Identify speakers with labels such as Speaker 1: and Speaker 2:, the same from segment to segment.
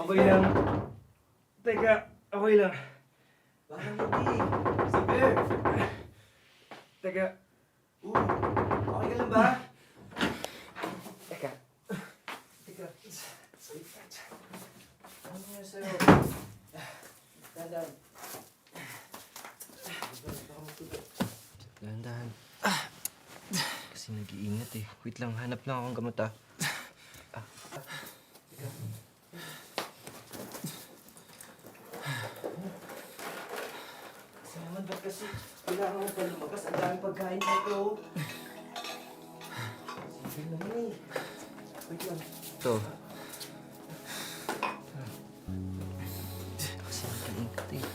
Speaker 1: Okay lang. Teka, okay lang.
Speaker 2: Parang hindi. Si Bear.
Speaker 1: Teka,
Speaker 2: Uy, okay ka lang ba?
Speaker 1: teka.
Speaker 2: Teka. Wait. Ano nga sa'yo? Dahan-dahan.
Speaker 1: Dahan-dahan. Kasi nag-iingat eh. Wait lang, hanap lang akong gamot ah.
Speaker 2: Kasi naman ba't kasi kailangan mo pa lumabas? Ang daming pagkain dito. Sige naman eh. Wait lang.
Speaker 1: Ito. Kasi nag-iingat eh.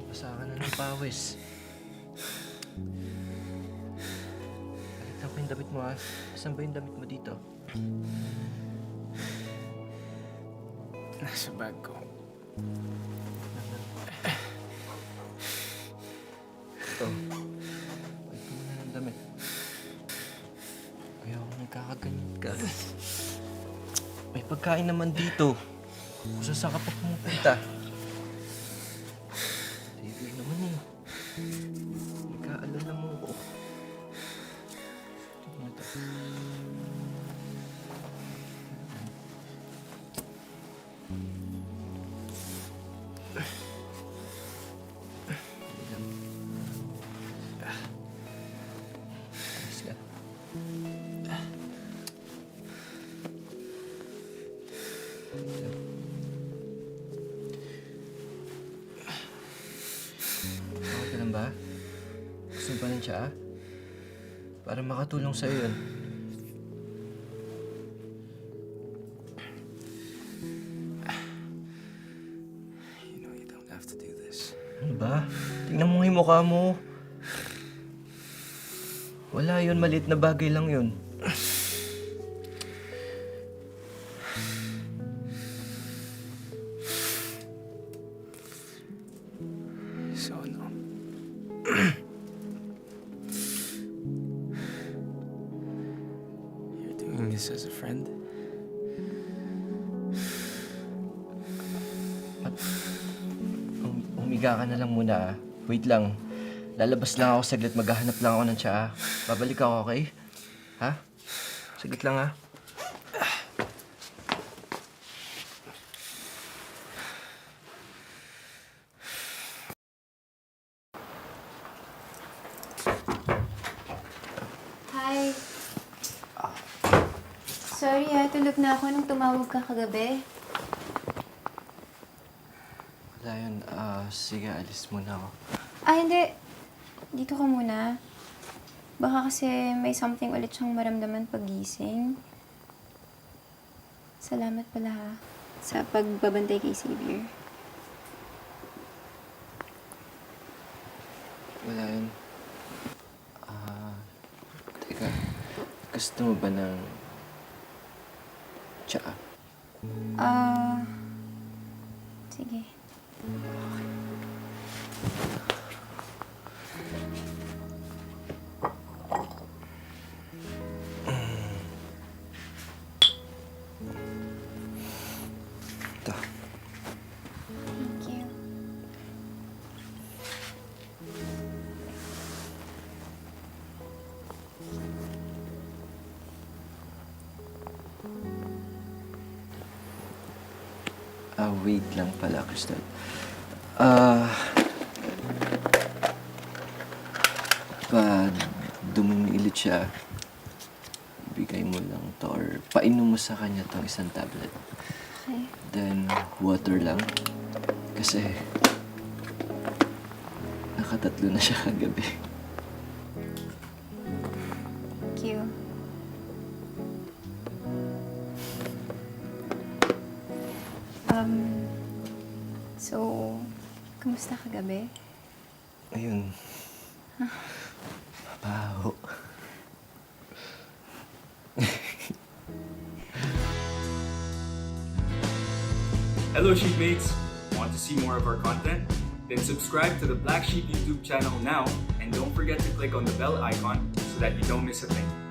Speaker 1: Basa ka na ng pawis. Kalitan ko yung damit mo ah. Saan ba yung damit mo dito?
Speaker 3: Nasa bag ko.
Speaker 1: Ito. Balik ko muna ng damit. Kaya ako nagkakaganyan ka. May pagkain naman dito. Kung saan ka pa pumupunta. Sige naman eh. Nagkaalala mo ako. Ito na ito. Ayos ka. Ito. Okay ka lang ba? Gusto mo pa ng tsaa? Para makatulong sa'yo yun.
Speaker 3: You know you don't have to do this.
Speaker 1: Ano ba? Tingnan mo nga yung mukha mo. Wala yun, maliit na bagay lang yun.
Speaker 3: So no. You're doing this as a friend?
Speaker 1: Humiga ka na lang muna. Wait lang. Lalabas lang ako saglit. Maghahanap lang ako ng tsaa. Babalik ako, okay? Ha? Saglit lang, ha?
Speaker 4: Hi. Sorry tulog na ako nung tumawag ka kagabi.
Speaker 1: Wala yun. Sige, alis muna ako.
Speaker 4: Hindi. Dito ka muna. Baka kasi may something ulit siyang maramdaman pagising. Salamat pala ha, sa pagbabantay kay Xavier.
Speaker 1: Wala yun. Teka. Gusto mo ba ng tsaa?
Speaker 4: Sige.
Speaker 1: Ito.
Speaker 4: Thank you.
Speaker 1: Wait lang pala, Crystal. Pag dumilit siya, bigay mo lang to or painom mo sa kanya tong isang tablet.
Speaker 4: Okay.
Speaker 1: Then, water lang. Kasi, nakatatlo na siya kagabi.
Speaker 4: Thank you. So, kamusta kagabi?
Speaker 1: Ayun. Mabaho.
Speaker 5: Hello, shipmates. Want to see more of our content? Then subscribe to the Black Sheep YouTube channel now, and don't forget to click on the bell icon so that you don't miss a thing.